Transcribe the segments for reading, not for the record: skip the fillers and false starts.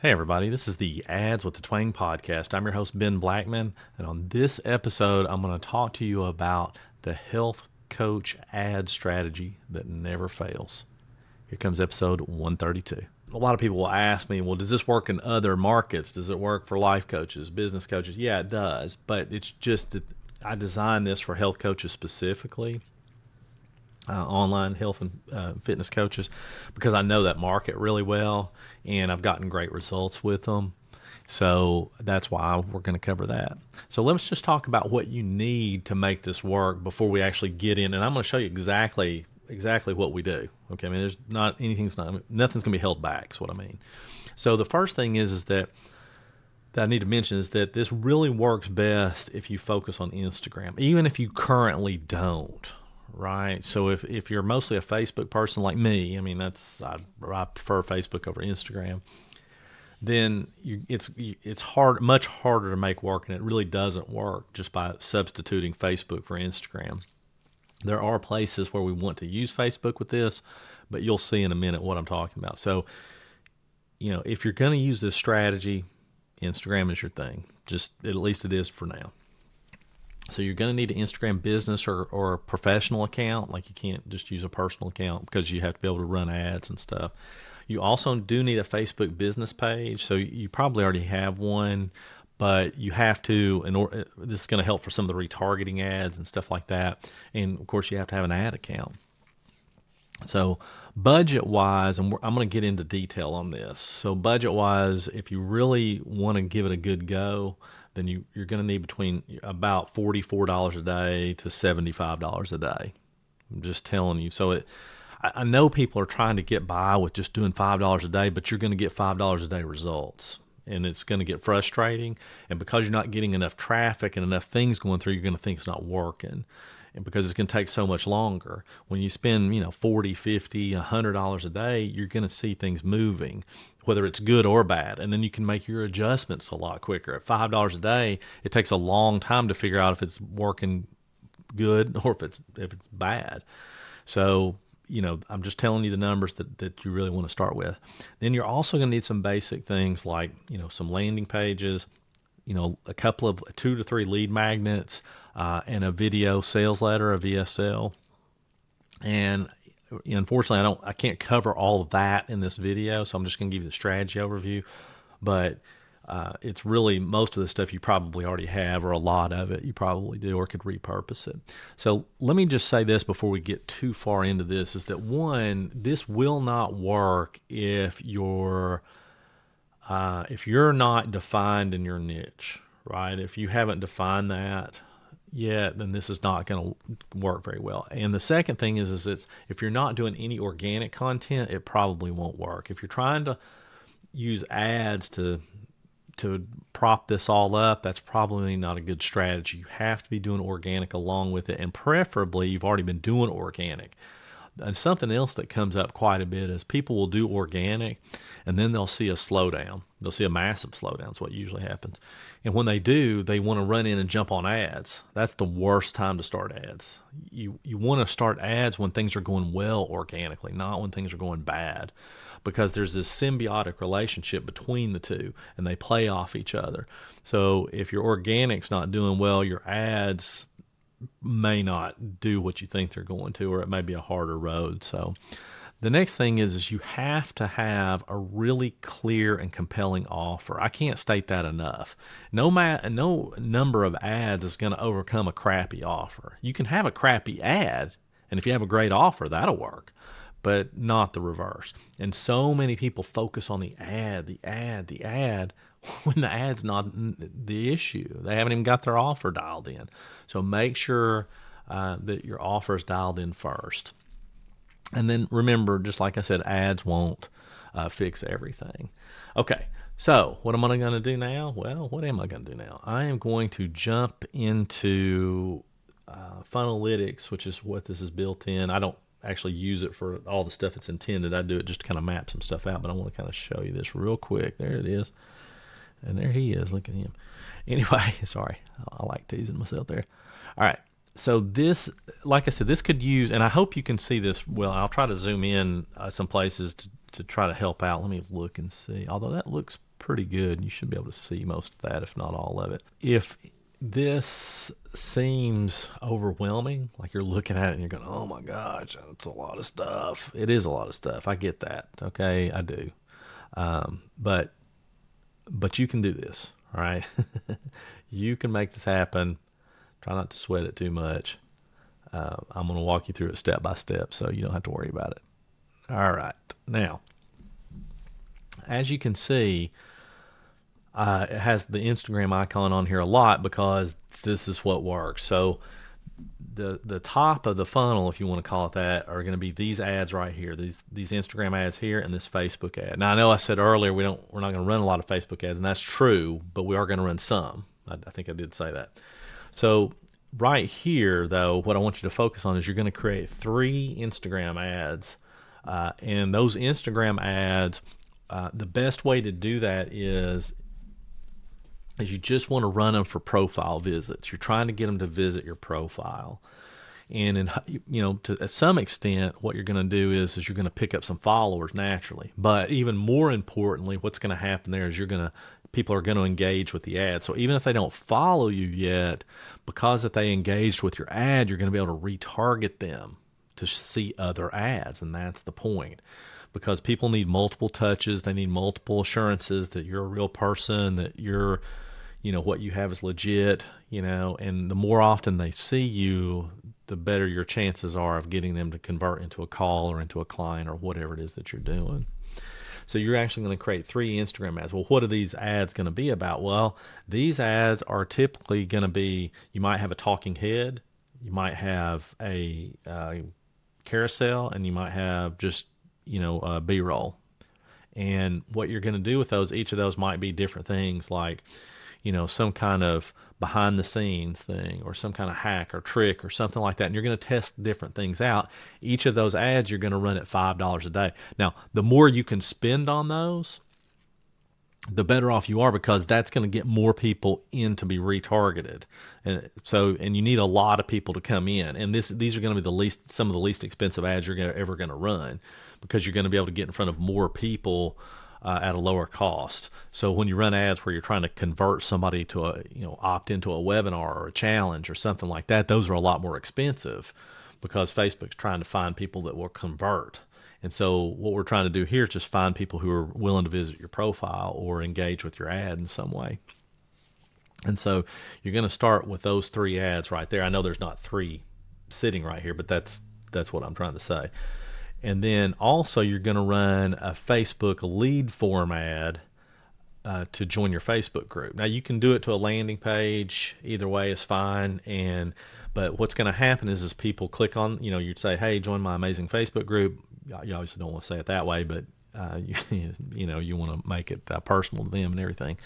Hey, everybody, this is the Ads with the Twang podcast. I'm your host, Ben Blackman, and on this episode, I'm going to talk to you about the health coach ad strategy that never fails. Here comes episode 132. A lot of people will ask me, well, does this work in other markets? Does it work for life coaches, business coaches? Yeah, it does, but it's just that I designed this for health coaches specifically. Online health and fitness coaches because I know that market really well and I've gotten great results with them. So that's why we're going to cover that. So let's just talk about what you need to make this work before we actually get in. And I'm going to show you exactly what we do. Okay, I mean, nothing's going to be held back. Is what I mean. So the first thing is that I need to mention is that this really works best if you focus on Instagram, even if you currently don't. Right. So if you're mostly a Facebook person like me, I mean, I prefer Facebook over Instagram. Then it's much harder to make work, and it really doesn't work just by substituting Facebook for Instagram. There are places where we want to use Facebook with this, but you'll see in a minute what I'm talking about. So, if you're going to use this strategy, Instagram is your thing. Just at least it is for now. So you're going to need an Instagram business or a professional account. Like, you can't just use a personal account because you have to be able to run ads and stuff. You also do need a Facebook business page. So you probably already have one, but you have to, this is going to help for some of the retargeting ads and stuff like that. And of course you have to have an ad account. So budget wise, and I'm going to get into detail on this. So budget wise, if you really want to give it a good go, then you're going to need between about $44 a day to $75 a day. I'm just telling you. So I know people are trying to get by with just doing $5 a day, but you're going to get $5 a day results. And it's going to get frustrating. And because you're not getting enough traffic and enough things going through, you're going to think it's not working. And because it's going to take so much longer. When you spend, $40, $50, $100 a day, you're going to see things moving, whether it's good or bad. And then you can make your adjustments a lot quicker. At $5 a day, it takes a long time to figure out if it's working good or if it's bad. So, I'm just telling you the numbers that you really want to start with. Then you're also going to need some basic things like, some landing pages, a couple of 2 to 3 lead magnets, and a video sales letter, a VSL. And unfortunately, I can't cover all of that in this video, so I'm just going to give you the strategy overview. But it's really most of the stuff you probably already have, or a lot of it you probably do, or could repurpose it. So let me just say this before we get too far into this, is that one, this will not work if you're not defined in your niche, right? If you haven't defined that yet, then this is not going to work very well. And the second thing is it's, if you're not doing any organic content, it probably won't work. If you're trying to use ads to prop this all up, that's probably not a good strategy. You have to be doing organic along with it, and preferably you've already been doing organic. And something else that comes up quite a bit is people will do organic and then they'll see a slowdown. They'll see a massive slowdown is what usually happens. And when they do, they want to run in and jump on ads. That's the worst time to start ads. You want to start ads when things are going well organically, not when things are going bad, because there's this symbiotic relationship between the two and they play off each other. So if your organic's not doing well, your ads may not do what you think they're going to, or it may be a harder road. So the next thing is you have to have a really clear and compelling offer. I can't state that enough. No number of ads is going to overcome a crappy offer. You can have a crappy ad, and if you have a great offer, that'll work, but not the reverse. And so many people focus on the ad, when the ad's not the issue. They haven't even got their offer dialed in. So make sure that your offer is dialed in first. And then remember, just like I said, ads won't fix everything. Okay, so what am I going to do now? Well, what am I going to do now? I am going to jump into Funnelytics, which is what this is built in. I don't actually use it for all the stuff it's intended. I do it just to kind of map some stuff out, but I want to kind of show you this real quick. There it is. And there he is. Look at him. Anyway, sorry. I like teasing myself there. All right. So this, like I said, this could use, and I hope you can see this well. I'll try to zoom in some places to try to help out. Let me look and see. Although that looks pretty good. You should be able to see most of that, if not all of it. If this seems overwhelming, like you're looking at it and you're going, oh my gosh, it's a lot of stuff. It is a lot of stuff. I get that. Okay, I do. But you can do this, all right? You can make this happen. Try not to sweat it too much. I'm going to walk you through it step by step so you don't have to worry about it. All right. Now, as you can see, it has the Instagram icon on here a lot because this is what works. So the top of the funnel, if you want to call it that, are going to be these ads right here, these Instagram ads here, and this Facebook ad. Now I know I said earlier we're not going to run a lot of Facebook ads, and that's true, but we are going to run some. I think I did say that. So right here, though, what I want you to focus on is you're going to create 3 Instagram ads, and those Instagram ads, the best way to do that is you just want to run them for profile visits. You're trying to get them to visit your profile. And to some extent, what you're going to do is you're going to pick up some followers naturally. But even more importantly, what's going to happen there is people are going to engage with the ad. So even if they don't follow you yet, because that they engaged with your ad, you're going to be able to retarget them to see other ads, and that's the point. Because people need multiple touches, they need multiple assurances that you're a real person, that you're what you have is legit, and the more often they see you, the better your chances are of getting them to convert into a call or into a client or whatever it is that you're doing. So you're actually going to create 3 Instagram ads. Well, what are these ads going to be about? Well, these ads are typically going to be, you might have a talking head, you might have a carousel, and you might have just, B-roll. And what you're going to do with those, each of those might be different things, like some kind of behind the scenes thing or some kind of hack or trick or something like that. And you're going to test different things out. Each of those ads, you're going to run at $5 a day. Now, the more you can spend on those, the better off you are, because that's going to get more people in to be retargeted. And you need a lot of people to come in. And these are going to be some of the least expensive ads you're ever going to run, because you're going to be able to get in front of more people at a lower cost. So when you run ads where you're trying to convert somebody to opt into a webinar or a challenge or something like that, those are a lot more expensive, because Facebook's trying to find people that will convert. And so what we're trying to do here is just find people who are willing to visit your profile or engage with your ad in some way. And so you're going to start with those 3 ads right there. I know there's not 3 sitting right here, but that's what I'm trying to say. And then also you're going to run a Facebook lead form ad to join your Facebook group. Now you can do it to a landing page. Either way is fine. But what's going to happen is people click on, you'd say, hey, join my amazing Facebook group. You obviously don't want to say it that way, but you want to make it personal to them and everything.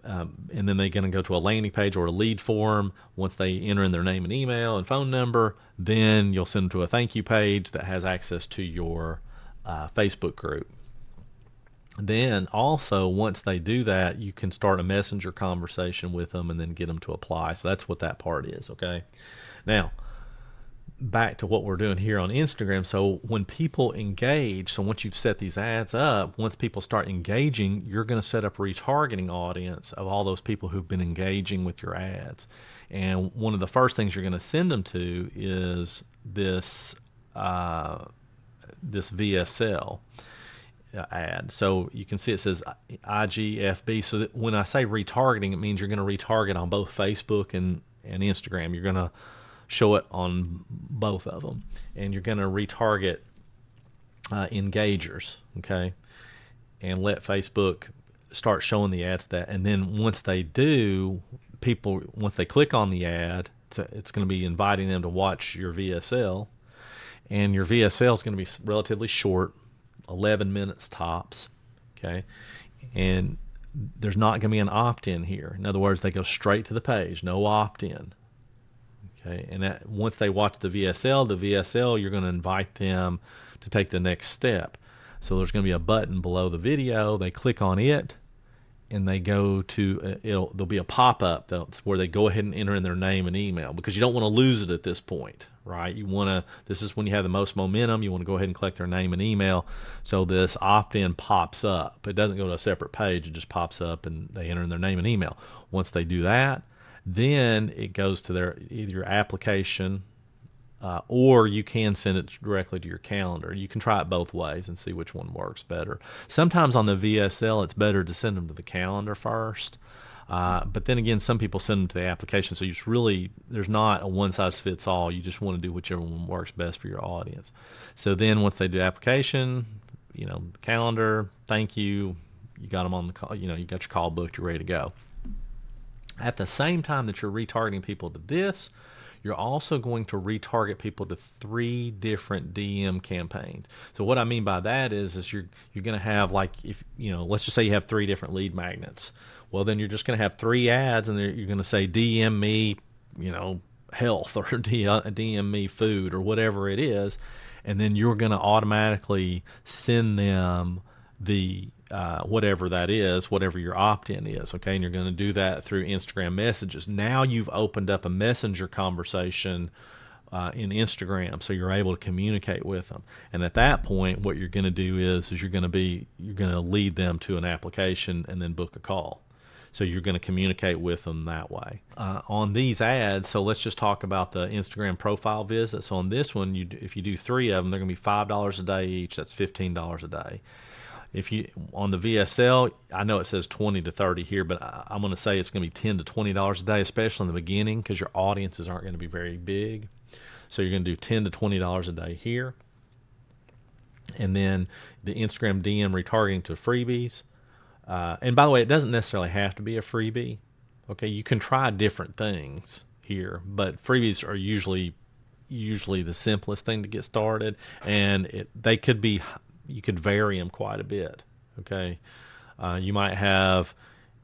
And then they're going to go to a landing page or a lead form. Once they enter in their name and email and phone number, then you'll send them to a thank you page that has access to your Facebook group. Then also, once they do that, you can start a messenger conversation with them and then get them to apply. So that's what that part is, okay? Now, back to what we're doing here on Instagram. So when people engage, so once you've set these ads up, once people start engaging, you're going to set up a retargeting audience of all those people who've been engaging with your ads. And one of the first things you're going to send them to is this VSL ad. So you can see it says IGFB. So that when I say retargeting, it means you're going to retarget on both Facebook and Instagram. You're going to show it on both of them, and you're going to retarget engagers, okay, and let Facebook start showing the ads that. And then once they do, once they click on the ad, it's going to be inviting them to watch your VSL, and your VSL is going to be relatively short, 11 minutes tops, okay, and there's not going to be an opt-in here. In other words, they go straight to the page, no opt-in. Okay, and once they watch the VSL, you're going to invite them to take the next step. So there's going to be a button below the video. They click on it, and they go to there'll be a pop-up where they go ahead and enter in their name and email, because you don't want to lose it at this point, right? This is when you have the most momentum. You want to go ahead and collect their name and email, so this opt-in pops up. It doesn't go to a separate page. It just pops up and they enter in their name and email. Once they do that, then it goes to their either your application, or you can send it directly to your calendar. You can try it both ways and see which one works better. Sometimes on the VSL, it's better to send them to the calendar first. But then again, some people send them to the application. So there's not a one size fits all. You just want to do whichever one works best for your audience. So then once they do application, calendar, thank you, you got them on the call, you got your call booked, you're ready to go. At the same time that you're retargeting people to this, you're also going to retarget people to 3 different DM campaigns. So what I mean by that is you're going to have, like, if let's just say you have 3 different lead magnets. Well, then you're just going to have 3 ads, and you're going to say DM me, health, or DM me food, or whatever it is, and then you're going to automatically send them the whatever that is, whatever your opt-in is, okay? And you're going to do that through Instagram messages. Now you've opened up a messenger conversation in Instagram, so you're able to communicate with them. And at that point, what you're going to do is you're going to lead them to an application and then book a call. So you're going to communicate with them that way. On these ads, so let's just talk about the Instagram profile visits. So on this one, if you do 3 of them, they're going to be $5 a day each. That's $15 a day. If you on the VSL, I know it says 20 to 30 here, but I'm going to say it's going to be $10 to $20 a day, especially in the beginning, because your audiences aren't going to be very big. So you're going to do $10 to $20 a day here. And then the Instagram DM retargeting to freebies. And by the way, it doesn't necessarily have to be a freebie. Okay, you can try different things here, but freebies are usually the simplest thing to get started, and you could vary them quite a bit. Okay, you might have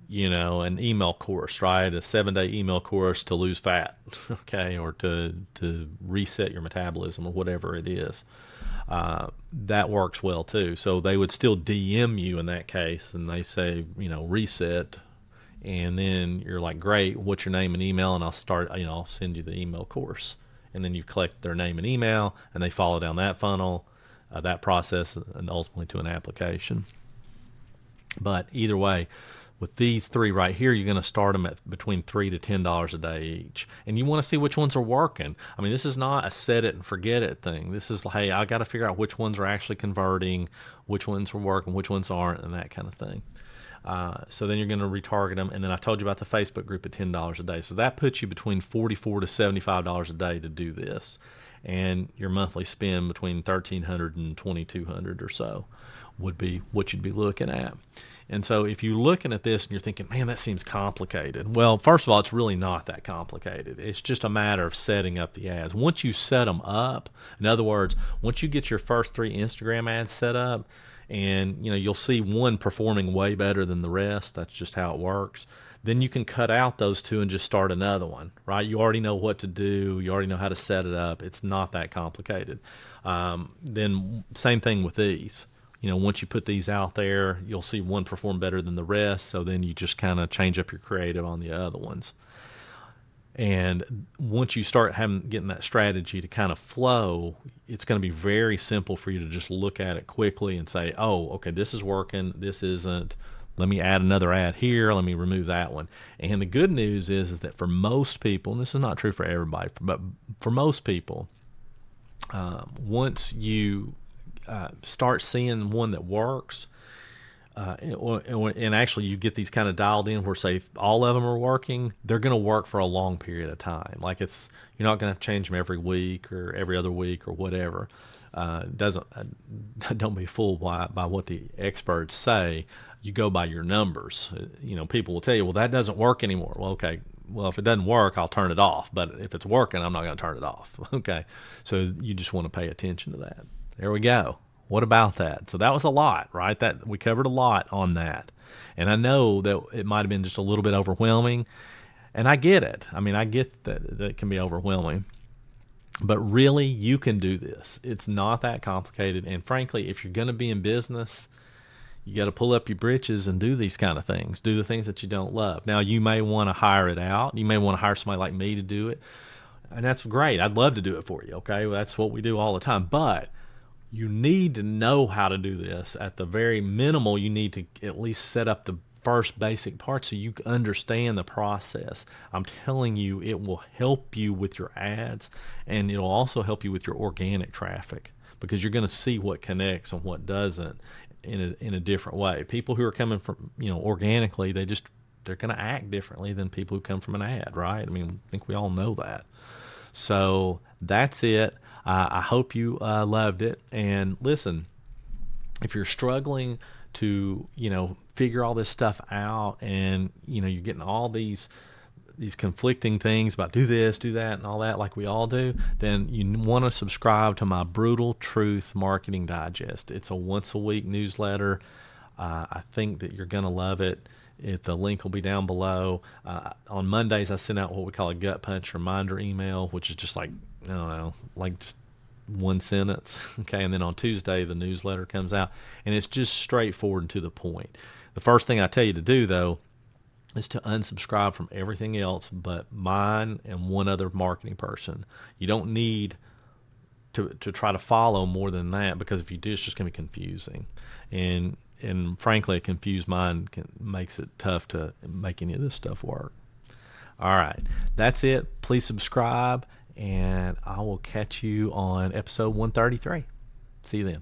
an email course, right? A 7-day email course to lose fat, okay, or to reset your metabolism, or whatever it is. That works well too. So they would still DM you in that case, and they say, reset, and then you're like, great, what's your name and email, and I'll send you the email course. And then you collect their name and email, and they follow down that funnel, that process, and ultimately to an application. But either way, with these 3 right here, you're going to start them at between $3 to $10 a day each. And you want to see which ones are working. I mean, this is not a set it and forget it thing. This is, hey, I got to figure out which ones are actually converting, which ones are working, which ones aren't, and that kind of thing. So then you're going to retarget them. And then I told you about the Facebook group at $10 a day. So that puts you between $44 to $75 a day to do this. And your monthly spend between $1,300 and $2,200 or so would be what you'd be looking at. And so if you're looking at this and you're thinking, man, that seems complicated. Well, first of all, it's really not that complicated. It's just a matter of setting up the ads. Once you set them up, in other words, once you get your first 3 Instagram ads set up, and you'll see one performing way better than the rest. That's just how it works. Then you can cut out those 2 and just start another one, right? You already know what to do. You already know how to set it up. It's not that complicated. Then same thing with these. Once you put these out there, you'll see one perform better than the rest. So then you just kind of change up your creative on the other ones. And once you start getting that strategy to kind of flow, it's going to be very simple for you to just look at it quickly and say, oh, okay, this is working. This isn't. Let me add another ad here. Let me remove that one. And the good news is that for most people, and this is not true for everybody, but for most people, once you start seeing one that works, and actually you get these kind of dialed in where, say, all of them are working, they're going to work for a long period of time. Like you're not going to change them every week or every other week or whatever. Don't be fooled by what the experts say. You go by your numbers. People will tell you, well, that doesn't work anymore. Well, okay. Well, if it doesn't work, I'll turn it off. But if it's working, I'm not going to turn it off. Okay. So you just want to pay attention to that. There we go. What about that? So that was a lot, right? That we covered a lot on that. And I know that it might have been just a little bit overwhelming. And I get it. I mean, I get that it can be overwhelming. But really, you can do this. It's not that complicated. And frankly, if you're going to be in business, you got to pull up your britches and do these kind of things. Do the things that you don't love. Now, you may want to hire it out. You may want to hire somebody like me to do it. And that's great. I'd love to do it for you. Okay. Well, that's what we do all the time. But you need to know how to do this. At the very minimal, you need to at least set up the first basic part so you understand the process. I'm telling you, it will help you with your ads, and it'll also help you with your organic traffic, because you're going to see what connects and what doesn't in a different way. People who are coming from, organically, they're going to act differently than people who come from an ad, right? I mean, I think we all know that. So that's it. I hope you loved it. And listen, if you're struggling to, figure all this stuff out, and, you're getting all these conflicting things about do this, do that, and all that, like we all do, then you want to subscribe to my Brutal Truth Marketing Digest. It's a once a week newsletter. I think that you're going to love it. The link will be down below. On Mondays, I send out what we call a gut punch reminder email, which is just like, I don't know, like just one sentence. Okay. And then on Tuesday, the newsletter comes out, and it's just straightforward and to the point. The first thing I tell you to do, though, is to unsubscribe from everything else but mine and one other marketing person. You don't need to try to follow more than that, because if you do, it's just going to be confusing. And frankly, a confused mind makes it tough to make any of this stuff work. All right. That's it. Please subscribe, and I will catch you on episode 133. See you then.